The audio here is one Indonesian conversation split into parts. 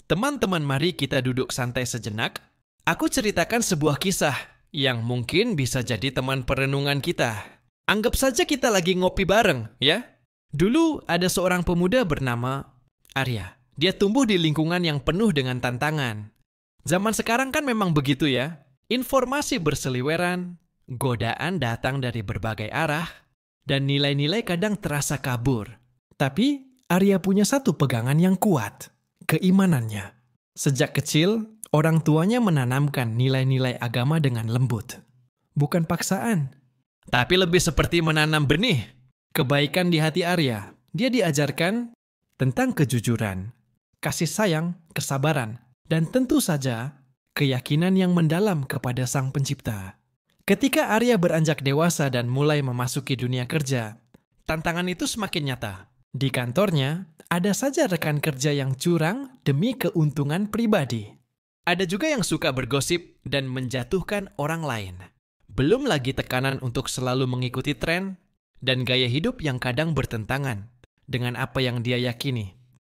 Teman-teman, mari kita duduk santai sejenak. Aku ceritakan sebuah kisah yang mungkin bisa jadi teman perenungan kita. Anggap saja kita lagi ngopi bareng, ya. Dulu ada seorang pemuda bernama Arya. Dia tumbuh di lingkungan yang penuh dengan tantangan. Zaman sekarang kan memang begitu ya. Informasi berseliweran, godaan datang dari berbagai arah, dan nilai-nilai kadang terasa kabur. Tapi Arya punya satu pegangan yang kuat, keimanannya. Sejak kecil, orang tuanya menanamkan nilai-nilai agama dengan lembut. Bukan paksaan, tapi lebih seperti menanam benih kebaikan di hati Arya. Dia diajarkan tentang kejujuran, kasih sayang, kesabaran, dan tentu saja keyakinan yang mendalam kepada Sang Pencipta. Ketika Arya beranjak dewasa dan mulai memasuki dunia kerja, tantangan itu semakin nyata. Di kantornya, ada saja rekan kerja yang curang demi keuntungan pribadi. Ada juga yang suka bergosip dan menjatuhkan orang lain. Belum lagi tekanan untuk selalu mengikuti tren dan gaya hidup yang kadang bertentangan dengan apa yang dia yakini.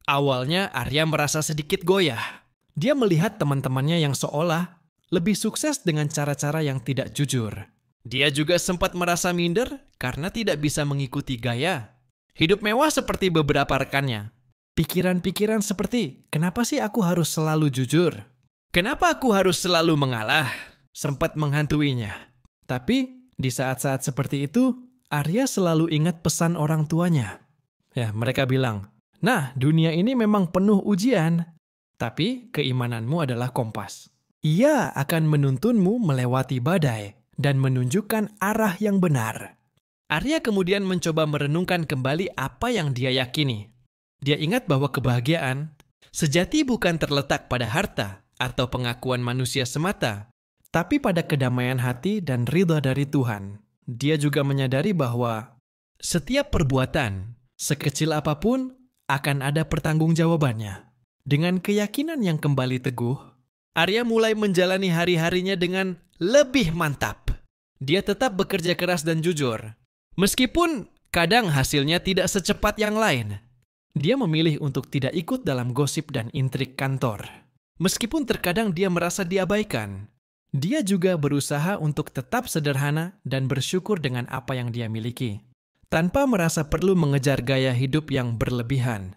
Awalnya Arya merasa sedikit goyah. Dia melihat teman-temannya yang seolah lebih sukses dengan cara-cara yang tidak jujur. Dia juga sempat merasa minder karena tidak bisa mengikuti gaya hidup mewah seperti beberapa rekannya. Pikiran-pikiran seperti, kenapa sih aku harus selalu jujur? Kenapa aku harus selalu mengalah? Sempat menghantuinya. Tapi di saat-saat seperti itu, Arya selalu ingat pesan orang tuanya. Ya, mereka bilang, nah, dunia ini memang penuh ujian, tapi keimananmu adalah kompas. Ia akan menuntunmu melewati badai dan menunjukkan arah yang benar. Arya kemudian mencoba merenungkan kembali apa yang dia yakini. Dia ingat bahwa kebahagiaan sejati bukan terletak pada harta atau pengakuan manusia semata, tapi pada kedamaian hati dan ridha dari Tuhan. Dia juga menyadari bahwa setiap perbuatan, sekecil apapun, akan ada pertanggungjawabannya. Dengan keyakinan yang kembali teguh, Arya mulai menjalani hari-harinya dengan lebih mantap. Dia tetap bekerja keras dan jujur. Meskipun kadang hasilnya tidak secepat yang lain. Dia memilih untuk tidak ikut dalam gosip dan intrik kantor. Meskipun terkadang dia merasa diabaikan, dia juga berusaha untuk tetap sederhana dan bersyukur dengan apa yang dia miliki, tanpa merasa perlu mengejar gaya hidup yang berlebihan.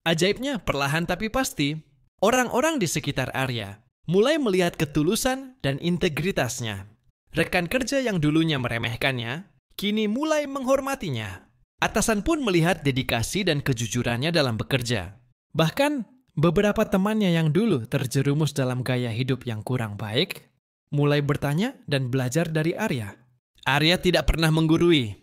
Ajaibnya, perlahan tapi pasti, orang-orang di sekitar Arya mulai melihat ketulusan dan integritasnya. Rekan kerja yang dulunya meremehkannya, kini mulai menghormatinya. Atasan pun melihat dedikasi dan kejujurannya dalam bekerja. Bahkan, beberapa temannya yang dulu terjerumus dalam gaya hidup yang kurang baik, mulai bertanya dan belajar dari Arya. Arya tidak pernah menggurui.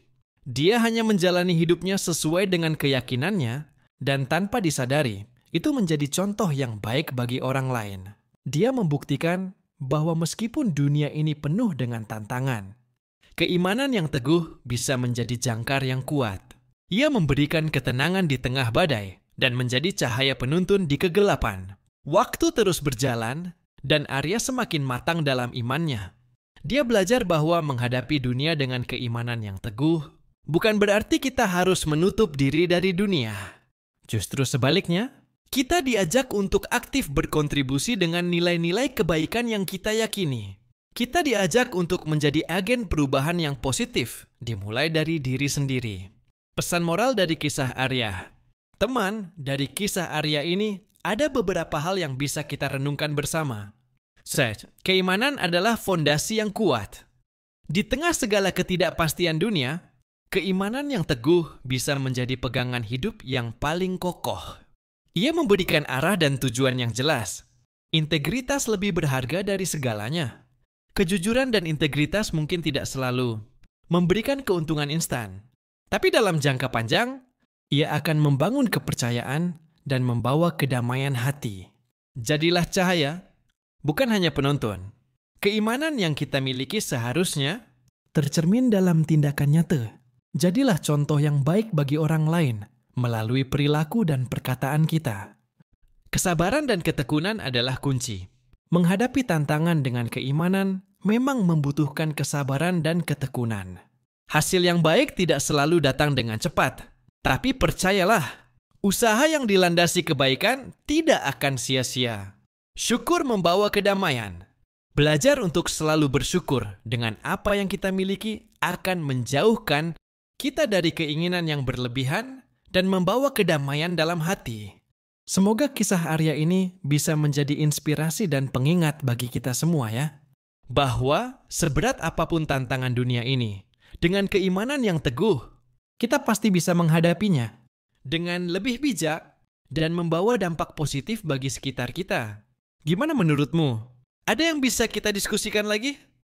Dia hanya menjalani hidupnya sesuai dengan keyakinannya, dan tanpa disadari, itu menjadi contoh yang baik bagi orang lain. Dia membuktikan bahwa meskipun dunia ini penuh dengan tantangan, keimanan yang teguh bisa menjadi jangkar yang kuat. Ia memberikan ketenangan di tengah badai dan menjadi cahaya penuntun di kegelapan. Waktu terus berjalan, dan Arya semakin matang dalam imannya. Dia belajar bahwa menghadapi dunia dengan keimanan yang teguh bukan berarti kita harus menutup diri dari dunia. Justru sebaliknya, kita diajak untuk aktif berkontribusi dengan nilai-nilai kebaikan yang kita yakini. Kita diajak untuk menjadi agen perubahan yang positif, dimulai dari diri sendiri. Pesan moral dari kisah Arya. Teman, dari kisah Arya ini, ada beberapa hal yang bisa kita renungkan bersama. Keimanan adalah fondasi yang kuat. Di tengah segala ketidakpastian dunia, keimanan yang teguh bisa menjadi pegangan hidup yang paling kokoh. Ia memberikan arah dan tujuan yang jelas. Integritas lebih berharga dari segalanya. Kejujuran dan integritas mungkin tidak selalu memberikan keuntungan instan. Tapi dalam jangka panjang, ia akan membangun kepercayaan dan membawa kedamaian hati. Jadilah cahaya, bukan hanya penonton. Keimanan yang kita miliki seharusnya tercermin dalam tindakan nyata. Jadilah contoh yang baik bagi orang lain melalui perilaku dan perkataan kita. Kesabaran dan ketekunan adalah kunci. Menghadapi tantangan dengan keimanan memang membutuhkan kesabaran dan ketekunan. Hasil yang baik tidak selalu datang dengan cepat, tapi percayalah, Usaha yang dilandasi kebaikan tidak akan sia-sia. Syukur membawa kedamaian. Belajar untuk selalu bersyukur dengan apa yang kita miliki akan menjauhkan kita dari keinginan yang berlebihan dan membawa kedamaian dalam hati. Semoga kisah Arya ini bisa menjadi inspirasi dan pengingat bagi kita semua ya. Bahwa seberat apapun tantangan dunia ini, dengan keimanan yang teguh, kita pasti bisa menghadapinya dengan lebih bijak dan membawa dampak positif bagi sekitar kita. Gimana menurutmu? Ada yang bisa kita diskusikan lagi?